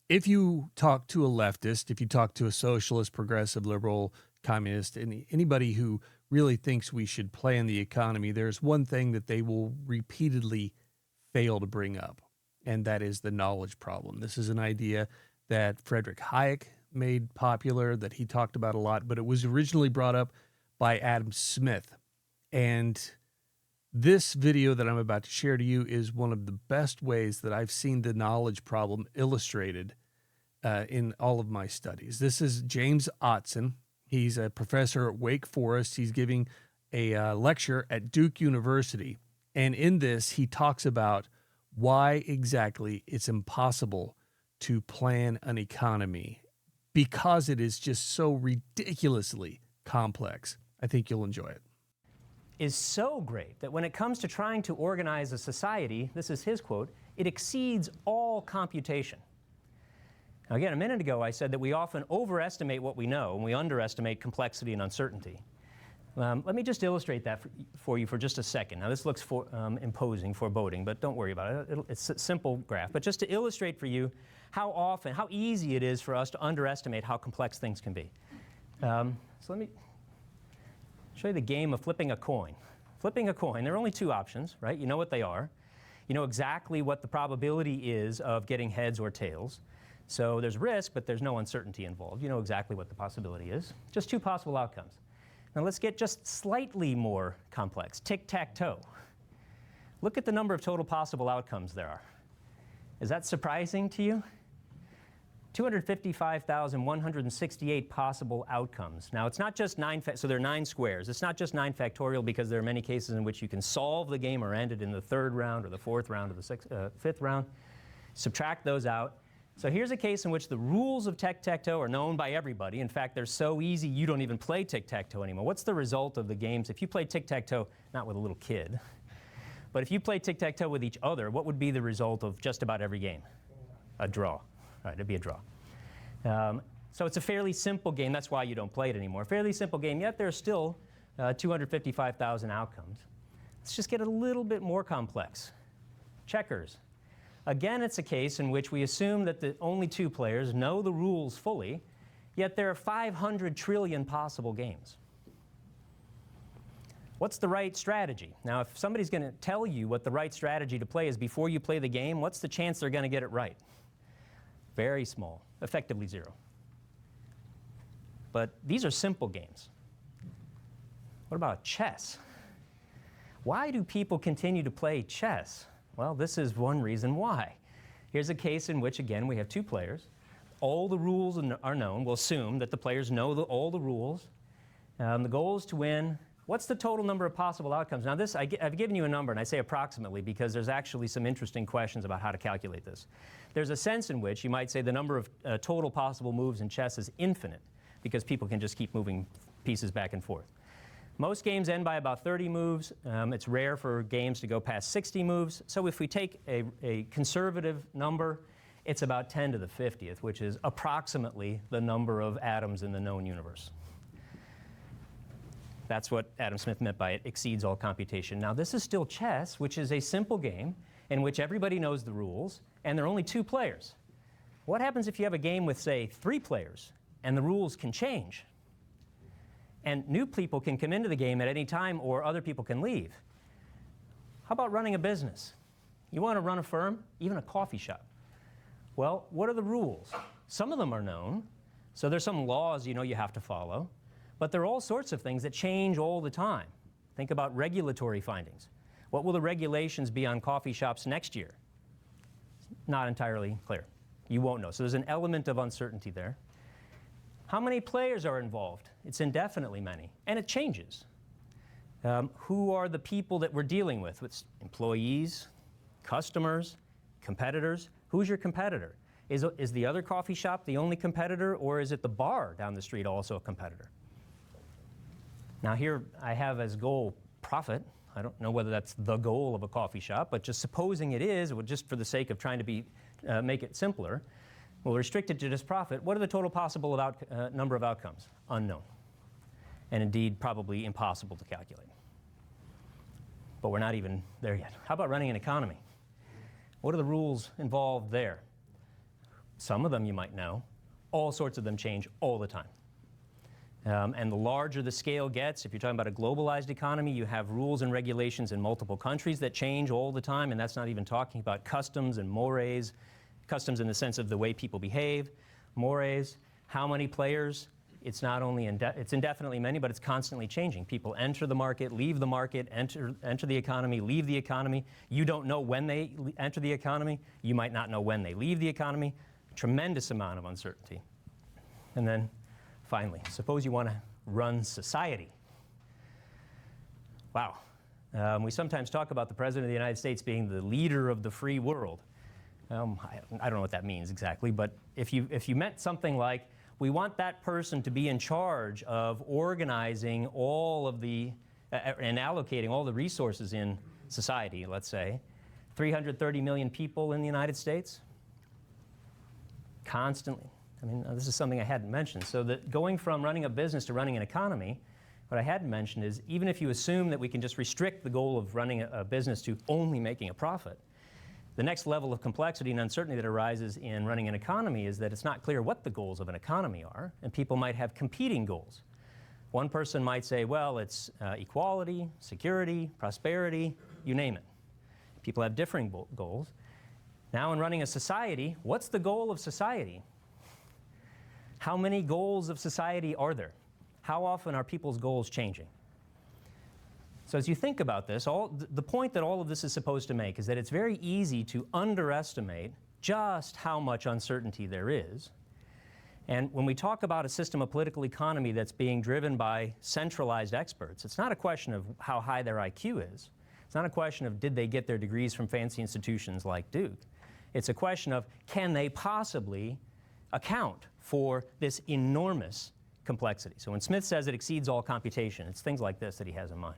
If you talk to a leftist, if you talk to a socialist, progressive, liberal, communist, anybody who really thinks we should play in the economy, there's one thing that they will repeatedly fail to bring up, and that is the knowledge problem. This is an idea that Friedrich Hayek made popular, that he talked about a lot, but it was originally brought up by Adam Smith. And this video that I'm about to share to you is one of the best ways that I've seen the knowledge problem illustrated in all of my studies. This is James Otson. He's a professor at Wake Forest. He's giving a lecture at Duke University. And in this, he talks about why exactly it's impossible to plan an economy because it is just so ridiculously complex. I think you'll enjoy it. Is so great that when it comes to trying to organize a society, this is his quote, it exceeds all computation. Now again, a minute ago I said that we often overestimate what we know and we underestimate complexity and uncertainty. Let me just illustrate that for you for just a second. Now this looks imposing, foreboding, but don't worry about it. It's a simple graph. But just to illustrate for you how easy it is for us to underestimate how complex things can be. So let me show you the game of flipping a coin. Flipping a coin, there are only two options, right? You know what they are. You know exactly what the probability is of getting heads or tails. So there's risk, but there's no uncertainty involved. You know exactly what the possibility is. Just two possible outcomes. Now let's get just slightly more complex. Tic-tac-toe. Look at the number of total possible outcomes there are. Is that surprising to you? 255,168 possible outcomes. Now it's not just so there are 9 squares. It's not just 9 factorial because there are many cases in which you can solve the game or end it in the 3rd round or the 4th round or the 5th round. Subtract those out. So here's a case in which the rules of tic-tac-toe are known by everybody. In fact, they're so easy you don't even play tic-tac-toe anymore. What's the result of the games? If you play tic-tac-toe, not with a little kid, but if you play tic-tac-toe with each other, what would be the result of just about every game? A draw. Right, it'd be a draw. So it's a fairly simple game. That's why you don't play it anymore. Fairly simple game, yet there's still 255,000 outcomes. Let's just get a little bit more complex. Checkers. Again, it's a case in which we assume that the only 2 players know the rules fully, yet there are 500 trillion possible games. What's the right strategy? Now, if somebody's going to tell you what the right strategy to play is before you play the game, what's the chance they're going to get it right? Very small, effectively 0. But these are simple games. What about chess? Why do people continue to play chess? Well, this is one reason why. Here's a case in which, again, we have 2 players. All the rules are known. We'll assume that the players know all the rules. The goal is to win. What's the total number of possible outcomes? Now this, I've given you a number, and I say approximately because there's actually some interesting questions about how to calculate this. There's a sense in which you might say the number of total possible moves in chess is infinite because people can just keep moving pieces back and forth. Most games end by about 30 moves. It's rare for games to go past 60 moves. So if we take a conservative number, it's about 10 to the 50th, which is approximately the number of atoms in the known universe. That's what Adam Smith meant by it exceeds all computation. Now this is still chess, which is a simple game in which everybody knows the rules, and there are only 2 players. What happens if you have a game with, say, 3 players, and the rules can change? And new people can come into the game at any time, or other people can leave. How about running a business? You want to run a firm, even a coffee shop. Well, what are the rules? Some of them are known, so there's some laws you know you have to follow, but there are all sorts of things that change all the time. Think about regulatory findings. What will the regulations be on coffee shops next year? Not entirely clear. You won't know. So there's an element of uncertainty there. How many players are involved? It's indefinitely many, and it changes. Who are the people that we're dealing with? It's employees, customers, competitors. Who's your competitor? Is the other coffee shop the only competitor, or is it the bar down the street also a competitor? Now here I have as goal profit. I don't know whether that's the goal of a coffee shop, but just supposing it is, just for the sake of trying to make it simpler, we'll restrict it to just profit. What are the total possible number of outcomes? Unknown. And indeed, probably impossible to calculate. But we're not even there yet. How about running an economy? What are the rules involved there? Some of them you might know. All sorts of them change all the time. And the larger the scale gets, if you're talking about a globalized economy, you have rules and regulations in multiple countries that change all the time, and that's not even talking about customs and mores, customs in the sense of the way people behave, mores, how many players. It's not only it's indefinitely many, but it's constantly changing. People enter the market, leave the market, enter the economy, leave the economy. You don't know when they enter the economy. You might not know when they leave the economy. Tremendous amount of uncertainty. And then finally, suppose you want to run society. Wow. We sometimes talk about the President of the United States being the leader of the free world. I don't know what that means exactly, but if you meant something like, we want that person to be in charge of organizing all of the, and allocating all the resources in society, let's say, 330 million people in the United States, constantly. I mean, this is something I hadn't mentioned. So that going from running a business to running an economy, what I hadn't mentioned is even if you assume that we can just restrict the goal of running a business to only making a profit, the next level of complexity and uncertainty that arises in running an economy is that it's not clear what the goals of an economy are, and people might have competing goals. One person might say, well, it's equality, security, prosperity, you name it. People have differing goals. Now in running a society, what's the goal of society? How many goals of society are there? How often are people's goals changing? So as you think about this, the point that all of this is supposed to make is that it's very easy to underestimate just how much uncertainty there is. And when we talk about a system of political economy that's being driven by centralized experts, it's not a question of how high their IQ is. It's not a question of did they get their degrees from fancy institutions like Duke. It's a question of can they possibly account for this enormous complexity. So when Smith says it exceeds all computation, it's things like this that he has in mind.